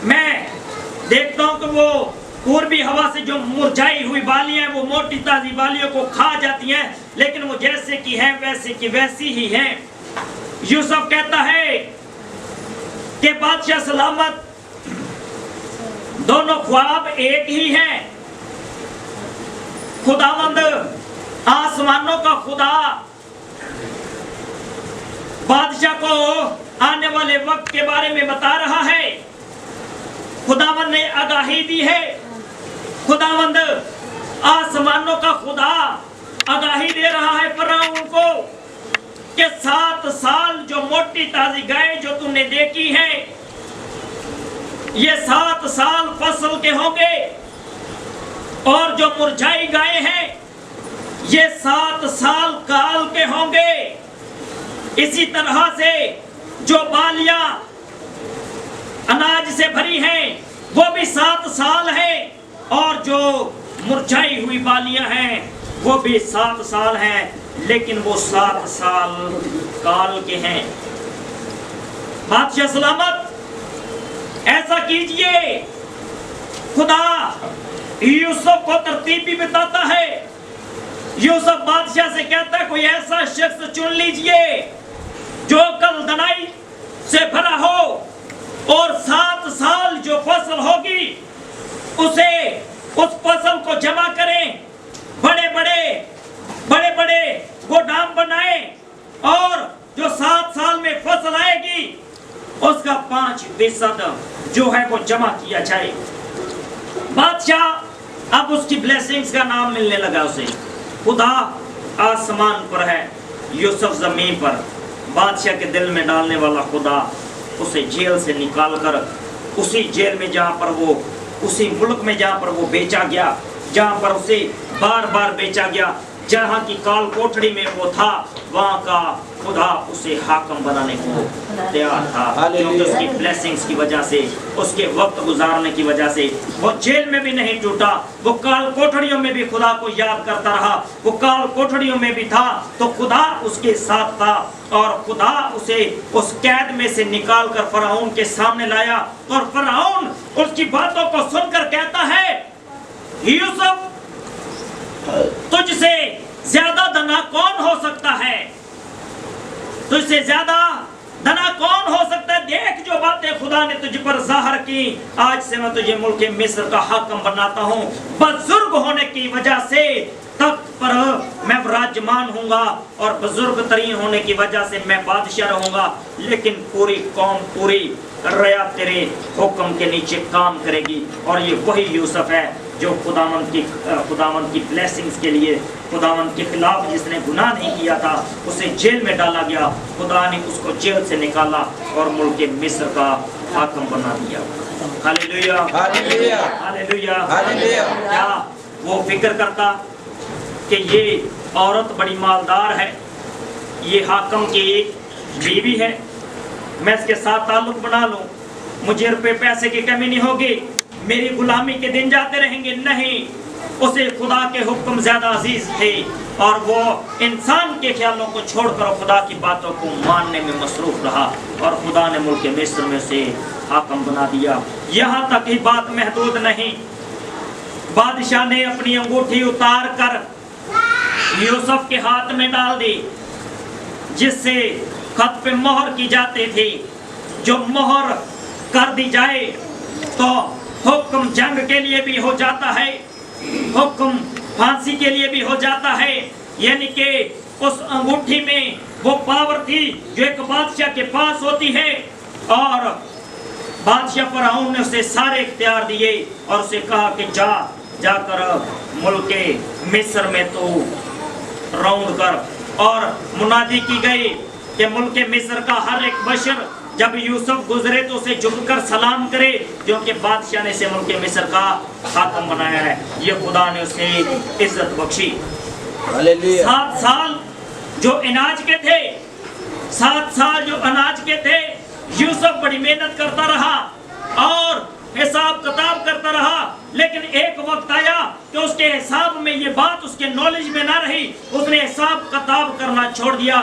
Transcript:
میں دیکھتا ہوں کہ وہ پوربی ہوا سے جو مرجھائی ہوئی بالیاں ہیں وہ موٹی تازی بالیوں کو کھا جاتی ہیں، لیکن وہ جیسے کی ہیں ویسے کی ویسی ہی ہیں۔ یوسف کہتا ہے کہ بادشاہ سلامت، دونوں خواب ایک ہی ہیں۔ خداوند آسمانوں کا خدا بادشاہ کو آنے والے وقت کے بارے میں بتا رہا ہے، خداوند نے آگاہی دی ہے۔ خداوند آسمانوں کا خدا آگاہی دے رہا ہے فرعون کو کہ 7 سال جو موٹی تازی گائے جو تم نے دیکھی ہے، یہ 7 سال فصل کے ہوں گے، اور جو مرجھائی گائے ہیں یہ 7 سال کال کے ہوں گے۔ اسی طرح سے جو بالیاں اناج سے بھری ہیں وہ بھی 7 سال ہیں، اور جو مرجھائی ہوئی بالیاں ہیں وہ بھی 7 سال ہیں، لیکن وہ 7 سال کال کے ہیں۔ بادشاہ سلامت، ایسا کیجئے۔ خدا یوسف کو ترتیب بھی بتاتا ہے۔ یوسف بادشاہ سے کہتا ہے کوئی ایسا شخص چن لیجئے جو کلدنائی سے بھرا ہو، اور 7 سال جو فصل ہوگی اسے اس فصل کو جمع کریں، بڑے بڑے گودام بنائیں، اور جو 7 سال میں فصل آئے گی اس کا 5% جو ہے وہ جمع کیا جائے۔ بادشاہ اب اس کی بلیسنگز کا نام ملنے لگا اسے۔ خدا آسمان پر ہے، یوسف زمین پر۔ بادشاہ کے دل میں ڈالنے والا خدا اسے جیل سے نکال کر اسی جیل میں جہاں پر وہ، اسی ملک میں جہاں پر وہ بیچا گیا، جہاں پر اسے بار بار بیچا گیا، جہاں کی کال کوٹڑی میں وہ تھا، وہاں کا خدا اسے حاکم بنانے کو تیار تھا، کیونکہ اس کی بلیسنگز کی وجہ سے، اس کے وقت گزارنے کی وجہ سے وہ جیل میں بھی نہیں ٹوٹا، وہ کال کوٹڑیوں میں بھی خدا کو یاد کرتا رہا۔ وہ کال کوٹڑیوں میں بھی تھا تو خدا اس کے ساتھ تھا، اور خدا اسے اس قید میں سے نکال کر فرعون کے سامنے لایا، اور فرعون اس کی باتوں کو سن کر کہتا ہے یوسف تجھ سے زیادہ دنا کون ہو سکتا ہے؟ تجھ سے زیادہ دنا کون ہو سکتا ہے؟ دیکھ جو باتیں خدا نے تجھ پر ظاہر کی، آج سے میں تجھے ملک مصر کا حاکم بناتا ہوں۔ بزرگ ہونے کی وجہ سے تخت پر میں براجمان ہوں گا، اور بزرگ ترین ہونے کی وجہ سے میں بادشاہ رہوں گا، لیکن پوری قوم، پوری رعایا تیرے حکم کے نیچے کام کرے گی۔ اور یہ وہی یوسف ہے جو خداوند کی بلیسنگز کے لیے، خداوند کے خلاف جس نے گناہ نہیں کیا تھا اسے جیل میں ڈالا گیا، خدا نے اس کو جیل سے نکالا اور ملک مصر کا حاکم بنا دیا۔ ہاللیلویہ، ہاللیلویہ، ہاللیلویہ، ہاللیلویہ۔ کیا وہ فکر کرتا کہ یہ عورت بڑی مالدار ہے، یہ حاکم کی ایک بیوی ہے، میں اس کے ساتھ تعلق بنا لوں، مجھے روپے پیسے کی کمی نہیں ہوگی، میری غلامی کے دن جاتے رہیں گے؟ نہیں، اسے خدا کے حکم زیادہ عزیز تھے، اور وہ انسان کے خیالوں کو چھوڑ کر خدا کی باتوں کو ماننے میں مصروف رہا، اور خدا نے ملک مصر میں سے حاکم بنا دیا۔ یہاں تک ہی بات محدود نہیں، بادشاہ نے اپنی انگوٹھی اتار کر یوسف کے ہاتھ میں ڈال دی، جس سے خط پہ مہر کی جاتی تھی۔ جو مہر کر دی جائے تو حکم جنگ کے لیے بھی ہو جاتا ہے، حکم پھانسی کے لیے بھی ہو جاتا ہے، یعنی کہ اس انگوٹھی میں وہ پاور تھی جو ایک بادشاہ کے پاس ہوتی ہے، اور بادشاہ فرعون نے اسے سارے اختیار دیے اور اسے کہا کہ جا کر ملک مصر میں تو روند کر، اور منادی کی گئی کہ ملک مصر کا ہر ایک بشر جب یوسف گزرے تو اسے جھک کر سلام کرے، کیونکہ بادشاہ نے اسے ملک مصر کا حاکم بنایا ہے۔ یہ خدا نے اسے عزت بخشی۔ 7 سال جو اناج کے تھے، 7 سال جو اناج کے تھے، یوسف بڑی محنت کرتا رہا اور حساب کتاب کرتا رہا، لیکن ایک وقت آیا کہ اس کے حساب میں یہ بات اس کے نالج میں نہ رہی، اس نے حساب کتاب کرنا چھوڑ دیا۔